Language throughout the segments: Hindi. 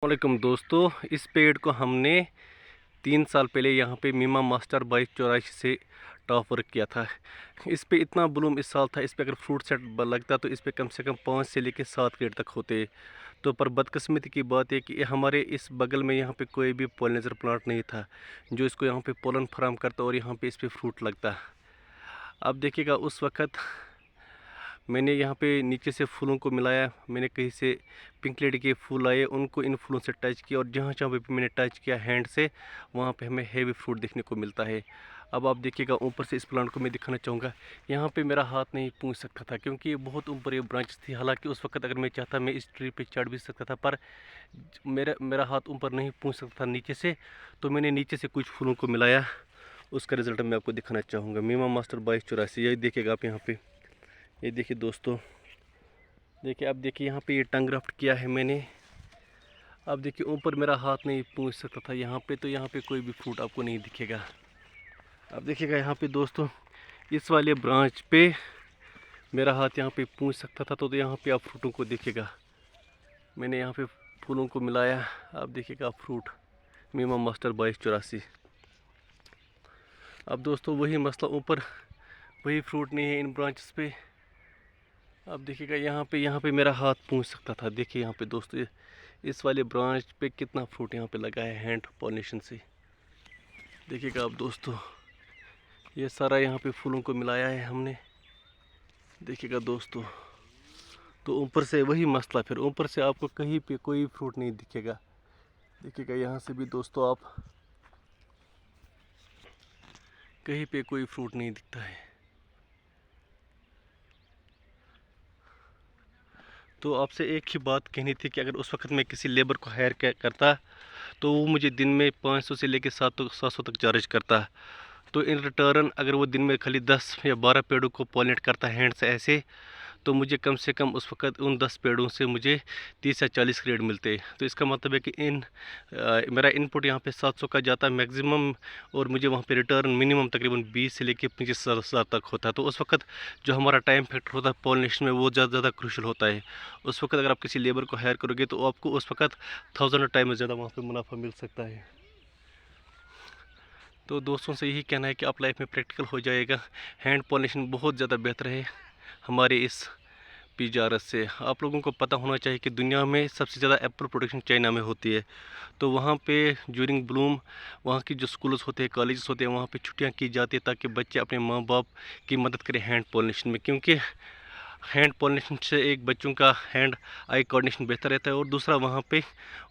वालेकुम दोस्तों, इस पेड़ को हमने 3 साल पहले यहाँ पे मीमा मास्टर 2284 से ट्रांसफ़र किया था। इस पे इतना ब्लूम इस साल था। इस पे अगर फ्रूट सेट लगता तो इस पे कम से कम 5 से लेकर 7 ग्रेड तक होते। तो पर बदकिस्मती की बात है कि हमारे इस बगल में यहाँ पे कोई भी पॉलिनेटर प्लांट नहीं था जो इसको यहाँ पे पोलन फराम करता और यहाँ पे इस पे फ्रूट लगता। अब देखिएगा, उस वक़्त मैंने यहाँ पे नीचे से फूलों को मिलाया। मैंने कहीं से पिंक लेडी के फूल आए, उनको इन फूलों से टच किया और जहाँ जहाँ पे भी मैंने टच किया हैंड से, वहाँ पे हमें हेवी फ्रूट देखने को मिलता है। अब आप देखिएगा, ऊपर से इस प्लांट को मैं दिखाना चाहूँगा। यहाँ पे मेरा हाथ नहीं पहुँच सकता था क्योंकि ये बहुत ऊपर ये ब्रांच थी। हालांकि उस वक्त अगर मैं चाहता मैं इस ट्री पे चढ़ भी सकता था, पर मेरा हाथ ऊपर नहीं पहुँच सकता था नीचे से। तो मैंने नीचे से कुछ फूलों को मिलाया, उसका रिजल्ट मैं आपको दिखाना चाहूँगा। मीमा मास्टर 2284, यही देखिएगा आप यहाँ पे। ये देखिए दोस्तों, देखिए अब देखिए यहाँ पे ये टंग ग्राफ्ट किया है मैंने। अब देखिए ऊपर मेरा हाथ नहीं पहुँच सकता था यहाँ पे, तो यहाँ पे कोई भी फ्रूट आपको नहीं दिखेगा। अब देखिएगा यहाँ पे दोस्तों, इस वाले ब्रांच पे मेरा हाथ यहाँ पे पहुँच सकता था, तो यहाँ पे आप फ्रूटों को देखिएगा। मैंने यहाँ पे फूलों को मिलाया। अब देखिएगा फ्रूट मीमा मास्टर 2284। अब दोस्तों वही मसला, ऊपर वही फ्रूट नहीं है इन ब्रांचेस पे। अब देखिएगा यहाँ पे मेरा हाथ पहुँच सकता था। देखिए यहाँ पे दोस्तों, इस वाले ब्रांच पे कितना फ्रूट यहाँ पे लगा है हैंड पॉलिनेशन से। देखिएगा आप दोस्तों, ये सारा यहाँ पे फूलों को मिलाया है हमने। देखिएगा दोस्तों, तो ऊपर से वही मसला, फिर ऊपर से आपको कहीं पे कोई फ्रूट नहीं दिखेगा। देखिएगा यहाँ से भी दोस्तों, आप कहीं पे कोई फ्रूट नहीं दिखता है। तो आपसे एक ही बात कहनी थी कि अगर उस वक्त मैं किसी लेबर को हायर करता तो वो मुझे दिन में 500 से लेकर 700 तक चार्ज करता। तो इन रिटर्न अगर वो दिन में खाली 10 या 12 पेड़ों को पॉलिनेट करता हैंड से ऐसे, तो मुझे कम से कम उस वक्त उन 10 पेड़ों से मुझे 30 या 40 ग्रेड मिलते। तो इसका मतलब है कि मेरा इनपुट यहाँ पे 700 का जाता मैक्सिमम, और मुझे वहाँ पे रिटर्न मिनिमम तकरीबन 20 से लेकर 25,000 तक होता है। तो उस वक्त जो हमारा टाइम फैक्टर होता है पॉलिनेशन में, वो ज़्यादा क्रूशल होता है। उस वक्त अगर आप किसी लेबर को हायर करोगे तो आपको उस वक्त 1000 टाइम ज़्यादा वहाँ पर मुनाफा मिल सकता है। तो दोस्तों से यही कहना है कि आप लाइफ में प्रैक्टिकल हो जाएगा। हैंड पॉलिनेशन बहुत ज़्यादा बेहतर है हमारे इस पीजारस से। आप लोगों को पता होना चाहिए कि दुनिया में सबसे ज़्यादा एप्पल प्रोडक्शन चाइना में होती है। तो वहाँ पे ड्यूरिंग ब्लूम वहाँ की जो स्कूल्स होते हैं, कॉलेजेस होते हैं, वहाँ पे छुट्टियाँ की जाती है ताकि बच्चे अपने माँ बाप की मदद करें हैंड पॉलिनेशन में। क्योंकि हैंड पॉलिनेशन से एक बच्चों का हैंड आई कोऑर्डिनेशन बेहतर रहता है, और दूसरा वहाँ पे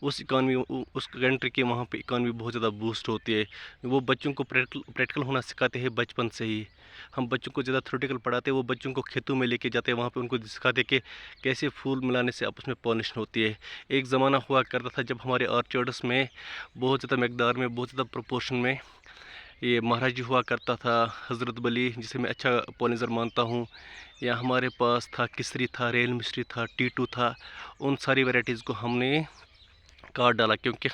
उस कंट्री की वहाँ पे इकॉनमी बहुत ज़्यादा बूस्ट होती है। वो बच्चों को प्रैक्टिकल होना सिखाते हैं बचपन से ही। हम बच्चों को ज़्यादा थ्योरेटिकल पढ़ाते हैं, वो बच्चों को खेतों में लेके जाते हैं, वहाँ पे उनको सिखाते कि कैसे फूल मिलाने से आपस में पॉलिनेशन होती है। एक ज़माना हुआ करता था जब हमारे ऑर्चर्ड्स में बहुत ज़्यादा मकदार में, बहुत ज़्यादा प्रोपोर्शन में ये महाराजी हुआ करता था, हज़रत बली, जिसे मैं अच्छा पॉलिनेटर मानता हूँ। या हमारे पास था किसरी, था रेल मिस्ट्री, था टीटू था। उन सारी वैरायटीज़ को हमने काट डाला क्योंकि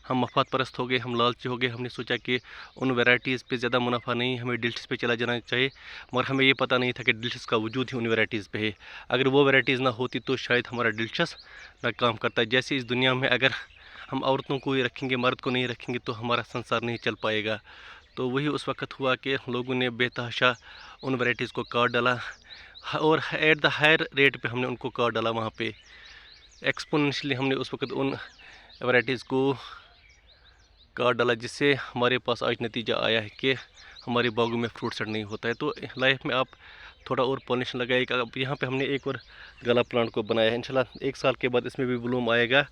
हम मफाद परस्त हो गए, हम लालची हो गए। हमने सोचा कि उन वैरायटीज़ पे ज़्यादा मुनाफा नहीं, हमें डिल्चिस पे चला जाना चाहिए। मगर हमें ये पता नहीं था कि डिल्चिस का वजूद ही उन वैरायटीज़ पे है। अगर वो वैरायटीज़ ना होती तो शायद हमारा डिल्चिस ना काम करता। जैसे इस दुनिया में अगर हम औरतों को ही रखेंगे, मर्द को नहीं रखेंगे, तो हमारा संसार नहीं चल पाएगा। तो वही उस वक्त हुआ कि लोगों ने बेतहाशा उन वैरायटीज़ को काट डाला, और एट द हायर रेट पे हमने उनको काट डाला। वहाँ पे एक्सपोनेंशियली हमने उस वक्त उन वैरायटीज़ को काट डाला, जिससे हमारे पास आज नतीजा आया है कि हमारे बागों में फ्रूट सेट नहीं होता है। तो लाइफ में आप थोड़ा और पॉलिनेशन लगाइएगा। अब यहाँ पे हमने एक और गला प्लांट को बनाया है। इंशाल्लाह 1 साल के बाद इसमें भी ब्लूम आएगा,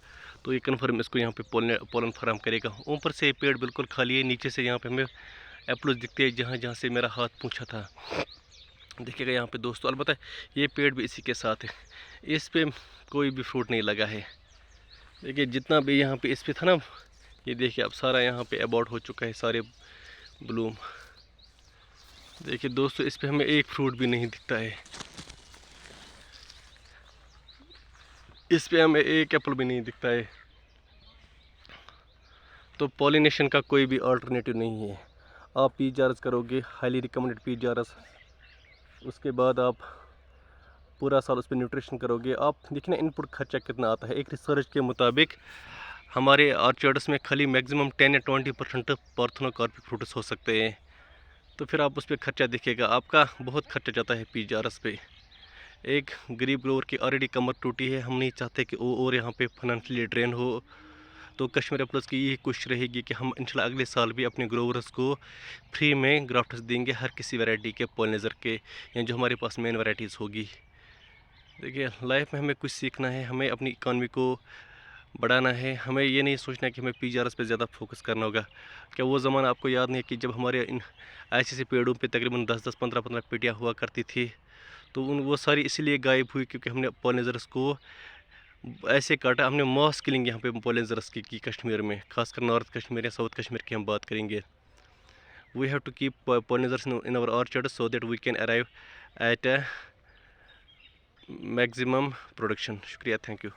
तो ये कन्फर्म इसको यहाँ पे पोलन फराम करेगा। ऊपर से पेड़ बिल्कुल खाली है, नीचे से यहाँ पे हमें एप्पल्स दिखते हैं जहाँ जहाँ से मेरा हाथ पूछा था। देखिएगा यहाँ पे दोस्तों, अलबत्ता ये पेड़ भी इसी के साथ है, इस पे कोई भी फ्रूट नहीं लगा है। देखिए जितना भी यहाँ पे इस पे था ना, ये देखिए अब सारा यहाँ पे अबाउट हो चुका है, सारे ब्लूम। देखिए दोस्तों, इस पे हमें एक फ्रूट भी नहीं दिखता है, इस पे हमें एक एप्पल भी नहीं दिखता है। तो पॉलिनेशन का कोई भी अल्टरनेटिव नहीं है। आप पीजारस करोगे, हाईली रिकमेंडेड पीजारस, उसके बाद आप पूरा साल उस पर न्यूट्रिशन करोगे। आप देखना इनपुट खर्चा कितना आता है। एक रिसर्च के मुताबिक हमारे ऑर्चर्ड्स में खाली मैक्सिमम 10 या 20% पार्थेनोकार्पिक फ्रूट्स हो सकते हैं। तो फिर आप उस पर खर्चा देखिएगा, आपका बहुत खर्चा जाता है PGRS पे। एक गरीब ग्रोवर की ऑलरेडी कमर टूटी है, हम नहीं चाहते कि वो और यहाँ पे फाइनेंशियली ड्रेन हो। तो कश्मीर एप्पल्स की यही कोशिश रहेगी कि हम इंशाल्लाह अगले साल भी अपने ग्रोवर्स को फ्री में ग्राफ्ट्स देंगे, हर किसी वैरायटी के पॉलिनेजर के, या जो हमारे पास मेन वैरायटीज़ होगी। देखिए, लाइफ में हमें कुछ सीखना है, हमें अपनी इकॉनमी को बढ़ाना है। हमें ये नहीं सोचना कि हमें PGRS पे ज़्यादा फोकस करना होगा। क्या वो ज़माना आपको याद नहीं है कि जब हमारे इन ऐसे पेड़ों पे तकरीबन 10-10, 15-15 पेटियाँ हुआ करती थी? तो वो सारी इसीलिए गायब हुई क्योंकि हमने पॉलिनेजर्स को ऐसे काटा, हमने मॉस किलिंग यहाँ पे पॉलिनेजर्स की कश्मीर में, खासकर नॉर्थ कश्मीर या साउथ कश्मीर की हम बात करेंगे। We have to keep pollinators in our orchards so that we can arrive at a maximum production. शुक्रिया, थैंक यू।